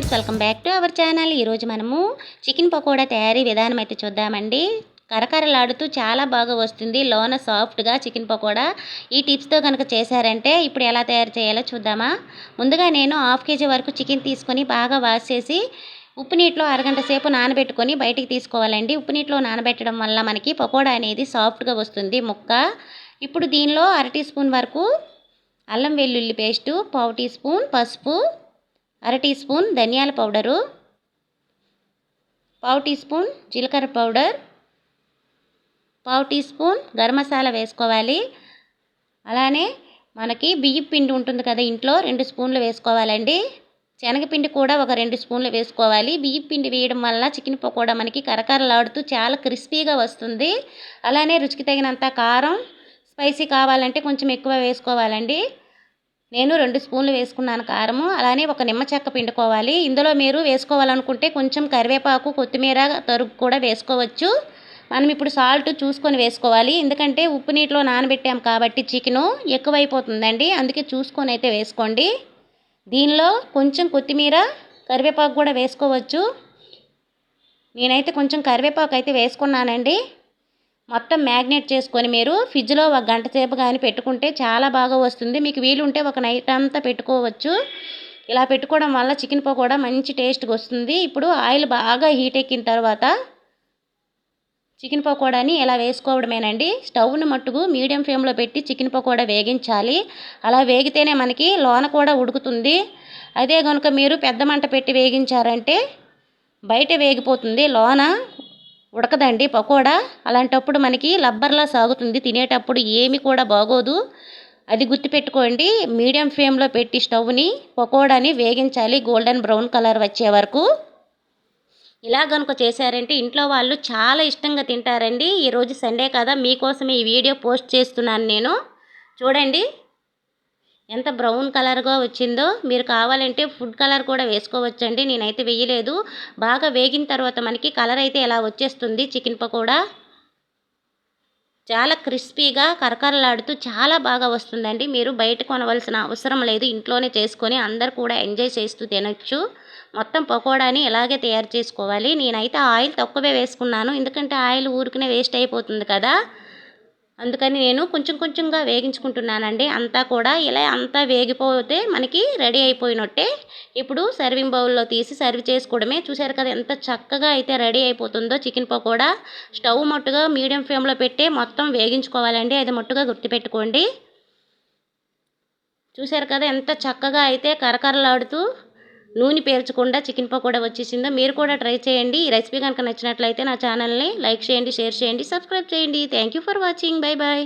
Friends, welcome back to our channel. ఈరోజు మనము chicken pakoda తయారీ విధానం అయితే చూద్దామండి. కరకరలాడుతూ చాలా బాగా వస్తుంది లోన సాఫ్ట్గా చికెన్ పకోడా. ఈ టిప్స్తో కనుక చేశారంటే ఇప్పుడు ఎలా తయారు చేయాలో చూద్దామా. ముందుగా నేను 1/2 kg వరకు చికెన్ తీసుకొని బాగా వాష్ చేసి ఉప్పు నీటిలో అరగంట సేపు నానబెట్టుకొని బయటికి తీసుకోవాలండి. ఉప్పు నీటిలో నానబెట్టడం వల్ల మనకి పకోడా అనేది సాఫ్ట్గా వస్తుంది ముక్క. ఇప్పుడు దీనిలో 1/2 టీ స్పూన్ వరకు అల్లం వెల్లుల్లి పేస్టు, 1/2 టీ స్పూన్ పసుపు, 1/2 టీ స్పూన్ ధనియాల పౌడరు, 1/2 టీ స్పూన్ జీలకర్ర powder, 1/2 teaspoon garam masala వేసుకోవాలి. అలానే మనకి బియ్యం పిండి ఉంటుంది కదా ఇంట్లో, 2 స్పూన్లు వేసుకోవాలండి. శనగపిండి కూడా ఒక 2 స్పూన్లు వేసుకోవాలి. బియ్యం పిండి వేయడం వల్ల చికెన్ పకోడా మనకి కరకరలాడుతూ చాలా క్రిస్పీగా వస్తుంది. అలానే రుచికి తగినంత కారం, స్పైసీ కావాలంటే కొంచెం ఎక్కువ వేసుకోవాలండి. నేను 2 స్పూన్లు వేసుకున్నాను కారము. అలానే ఒక నిమ్మ చెక్క పిండుకోవాలి. ఇందులో మీరు వేసుకోవాలనుకుంటే కొంచెం కరివేపాకు, కొత్తిమీర తరుగు కూడా వేసుకోవచ్చు. మనం ఇప్పుడు సాల్ట్ చూసుకొని వేసుకోవాలి. ఎందుకంటే ఉప్పు నీటిలో నానబెట్టాం కాబట్టి చికెను ఎక్కువైపోతుందండి. అందుకే చూసుకొని అయితే వేసుకోండి. దీనిలో కొంచెం కొత్తిమీర, కరివేపాకు కూడా వేసుకోవచ్చు. నేనైతే కొంచెం కరివేపాకు అయితే వేసుకున్నానండి. మొత్తం మ్యాగ్నేట్ చేసుకొని మీరు ఫ్రిడ్జ్లో 1 గంట సేపు కానీ పెట్టుకుంటే చాలా బాగా వస్తుంది. మీకు వీలుంటే ఒక నైట్ అంతా పెట్టుకోవచ్చు. ఇలా పెట్టుకోవడం వల్ల చికెన్ పకోడా మంచి టేస్ట్గా వస్తుంది. ఇప్పుడు ఆయిల్ బాగా హీట్ ఎక్కిన తర్వాత చికెన్ పకోడాని ఇలా వేసుకోవడమేనండి. స్టవ్ను మట్టుకు మీడియం ఫ్లేమ్లో పెట్టి చికెన్ పకోడా వేగించాలి. అలా వేగితేనే మనకి లోన కూడా ఉడుకుతుంది. అదే కనుక మీరు పెద్ద మంట పెట్టి వేగించారంటే బయట వేగిపోతుంది, లోన ఉడకదండి పకోడా. అలాంటప్పుడు మనకి లబ్బర్లా సాగుతుంది, తినేటప్పుడు ఏమి కూడా బాగోదు. అది గుర్తుపెట్టుకోండి. మీడియం ఫ్లేమ్లో పెట్టి స్టవ్ని పకోడాని వేగించాలి గోల్డెన్ బ్రౌన్ కలర్ వచ్చే వరకు. ఇలా కనుక చేశారంటే ఇంట్లో వాళ్ళు చాలా ఇష్టంగా తింటారండి. ఈరోజు సండే కదా, మీకోసమే ఈ వీడియో పోస్ట్ చేస్తున్నాను నేను. చూడండి ఎంత బ్రౌన్ కలర్గా వచ్చిందో. మీరు కావాలంటే ఫుడ్ కలర్ కూడా వేసుకోవచ్చండి. నేనైతే వేయలేదు. బాగా వేగిన తర్వాత మనకి కలర్ అయితే ఎలా వచ్చేస్తుంది చికెన్ పకోడా. చాలా క్రిస్పీగా కరకరలాడుతూ చాలా బాగా వస్తుందండి. మీరు బయట కొనవలసిన అవసరం లేదు. ఇంట్లోనే చేసుకొని అందరు కూడా ఎంజాయ్ చేస్తూ తినొచ్చు. మొత్తం పకోడాని ఇలాగే తయారు చేసుకోవాలి. నేనైతే ఆయిల్ తక్కువే వేసుకున్నాను, ఎందుకంటే ఆయిల్ ఊరికనే వేస్ట్ అయిపోతుంది కదా. అందుకని నేను కొంచెం కొంచెంగా వేగించుకుంటున్నానండి. అంతా కూడా ఇలా అంతా వేగిపోతే మనకి రెడీ అయిపోయినట్టే. ఇప్పుడు సర్వింగ్ బౌల్లో తీసి సర్వ్ చేసుకోవడమే. చూసారు కదా ఎంత చక్కగా అయితే రెడీ అయిపోతుందో చికెన్ పకోడా. స్టవ్ మట్టుగా మీడియం ఫ్లేమ్లో పెట్టి మొత్తం వేగించుకోవాలండి. అది మట్టుగా గుర్తుపెట్టుకోండి. చూసారు కదా ఎంత చక్కగా అయితే కరకరలాడుతూ నూనె పీల్చకుండా చికెన్ పకోడా వచ్చేసిందో. మీరు కూడా ట్రై చేయండి. ఈ రెసిపీ కనుక నచ్చినట్లయితే నా ఛానల్ని లైక్ చేయండి, షేర్ చేయండి, సబ్స్క్రైబ్ చేయండి. Thank you for watching. Bye bye.